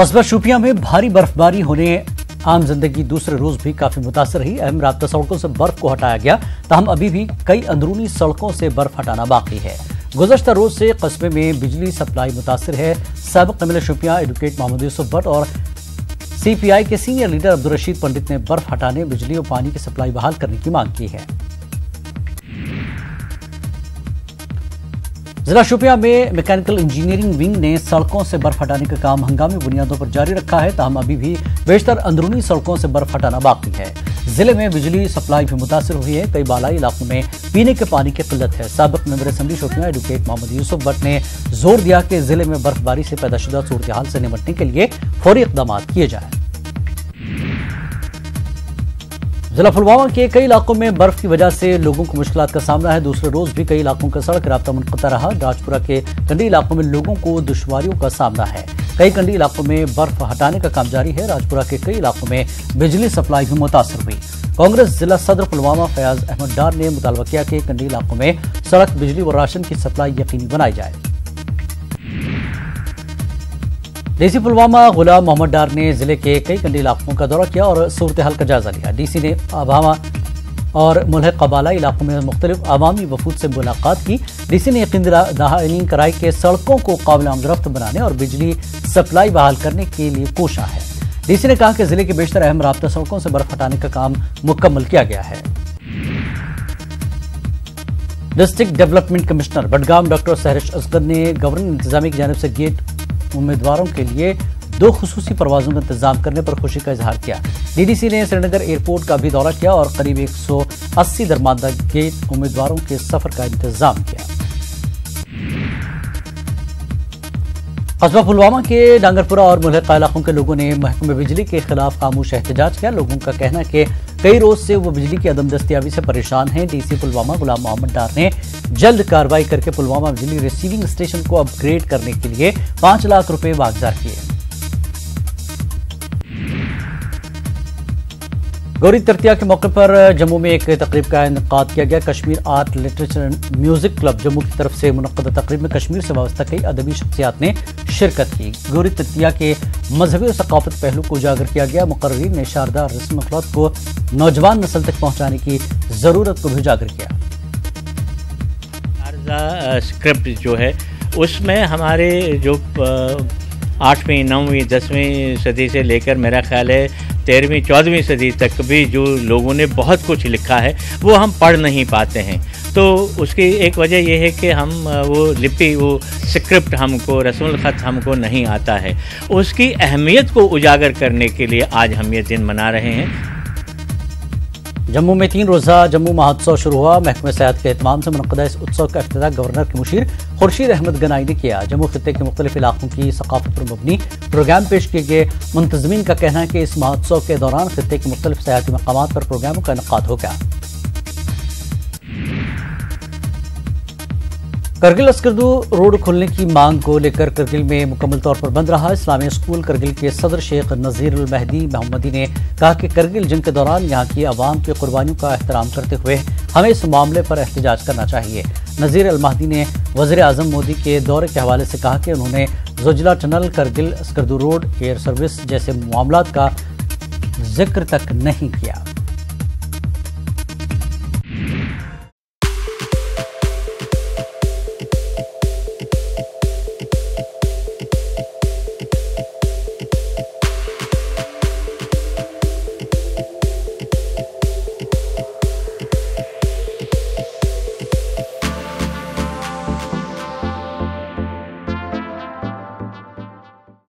कस्बा शोपियां में भारी बर्फबारी होने आम जिंदगी दूसरे रोज भी काफी मुतासर रही। अहम राब्ता सड़कों से बर्फ को हटाया गया, ताहम अभी भी कई अंदरूनी सड़कों से बर्फ हटाना बाकी है। गुज़श्ता रोज से कस्बे में बिजली सप्लाई मुतासर है। साबिक एमएलए शोपियां एडवोकेट मोहम्मद यूसुफ भट्ट और सीपीआई के सीनियर लीडर अब्दुल रशीद पंडित ने बर्फ हटाने, बिजली और पानी की सप्लाई बहाल करने की मांग की है। जिला शोपियां में मैकेनिकल इंजीनियरिंग विंग ने सड़कों से बर्फ हटाने का काम हंगामी बुनियादों पर जारी रखा है, ताहम अभी भी बेशतर अंदरूनी सड़कों से बर्फ हटाना बाकी है। जिले में बिजली सप्लाई भी मुतासर हुई है। कई बालाई इलाकों में पीने के पानी की किल्लत है। साबिक member assembly Shopian advocate Mohammad Yousuf Bhat ने जोर दिया कि जिले में बर्फबारी से पैदाशुदा सूरत हाल से निपटने के लिए फौरी इक़दाम किए जाएं। जिला पुलवामा के कई इलाकों में बर्फ की वजह से लोगों को मुश्किलात का सामना है। दूसरे रोज भी कई इलाकों का सड़क राब्ता मुनक़ता रहा। राजपुरा के कंडी इलाकों में लोगों को दुश्वारियों का सामना है। कई कंडी इलाकों में बर्फ हटाने का काम जारी है। राजपुरा के कई इलाकों में बिजली सप्लाई भी मुतासर हुई। कांग्रेस जिला सदर पुलवामा फयाज अहमद डार ने मुतालबा किया कि कंडी इलाकों में सड़क, बिजली व राशन की सप्लाई यकीनी बनाई जाए। डीसी पुलवामा गुलाम मोहम्मद डार ने जिले के कई कंडी इलाकों का दौरा किया और सूरत हाल का जायजा लिया। डीसी ने आभामा और मुल्हक कबाला इलाकों में मुख्तलिफ अवामी वफूद से मुलाकात की। डीसी ने यकीन दहानी कराई के सड़कों को काबिल आमदरफ्त बनाने और बिजली सप्लाई बहाल करने के लिए कोशा है। डीसी ने कहा कि जिले के बेशतर अहम राब्ता सड़कों से बर्फ हटाने का काम मुकम्मल किया गया है। District development commissioner Budgam doctor Sehrish Asgar ने गवर्नर इंतजामिया की जानिब से गेट उम्मीदवारों के लिए 2 खुसूसी परवाजों का इंतजाम करने पर खुशी का इजहार किया। डीडीसी ने श्रीनगर एयरपोर्ट का भी दौरा किया और करीब 180 दरमादा गेट उम्मीदवारों के सफर का इंतजाम किया। कस्बा पुलवामा के डांगरपुरा और मुल्हका इलाकों के लोगों ने महकमे बिजली के खिलाफ खामोश एहतजाज किया। लोगों का कहना है कि कई रोज से वो बिजली की अदम दस्तियाबी से परेशान हैं। डीसी पुलवामा गुलाम मोहम्मद डार ने जल्द कार्रवाई करके पुलवामा बिजली रिसीविंग स्टेशन को अपग्रेड करने के लिए 5 लाख रुपए वागजार किए। गौरी तृतीया के मौके पर जम्मू में एक तकरीब का इनेकाद किया गया। Kashmir art literature and music club Jammu की तरफ से मुनक्कद तकरीब में कश्मीर से वाबस्ता कई अदबी शख्सियात ने शिरकत की। गौरी तृतीया के मजहबी और सकाफत पहलू को उजागर किया गया। मुकर्रीर ने शारदार रस्म अखलाक को नौजवान नस्ल तक पहुंचाने की जरूरत को भी उजागर किया। स्क्रिप्ट जो है उसमें हमारे जो 8वीं 9वीं 10वीं सदी से लेकर मेरा ख्याल है 13वीं 14वीं सदी तक भी जो लोगों ने बहुत कुछ लिखा है वो हम पढ़ नहीं पाते हैं। तो उसकी एक वजह यह है कि हम वो लिपि, वो स्क्रिप्ट हमको, रस्मुल ख़त हमको नहीं आता है। उसकी अहमियत को उजागर करने के लिए आज हम ये दिन मना रहे हैं। जम्मू में 3 रोज़ा जम्मू महोत्सव शुरू हुआ। महकमे सेहत के एहतमाम से मुनक़दा इस उत्सव का इफ्तिताह गवर्नर के मुशीर खुर्शीद अहमद गनाई ने किया। जम्मू खित्ते के मुख्तलिफ इलाकों की सकाफत पर मबनी प्रोग्राम पेश किए गए। मुंतज़मीन का कहना है कि इस महोत्सव के दौरान खित्ते के मुख्तलिफ सयाहती मकामात पर प्रोग्रामों का इनेकाद होगा। करगिल अस्करदू रोड खोलने की मांग को लेकर करगिल में मुकम्मल तौर पर बंद रहा। इस्लामिया स्कूल करगिल के सदर शेख नज़ीर उल महदी मोहम्मदी ने कहा कि करगिल जंग के दौरान यहाँ की आवाम की कुर्बानियों का एहतराम करते हुए हमें इस मामले पर एहतजाज करना चाहिए। नज़ीर अल महदी ने वज़ीर आज़म मोदी के दौरे के हवाले से कहा कि उन्होंने Zojila tunnel, Kargil Skardu road, air service जैसे मामलात का जिक्र तक नहीं किया।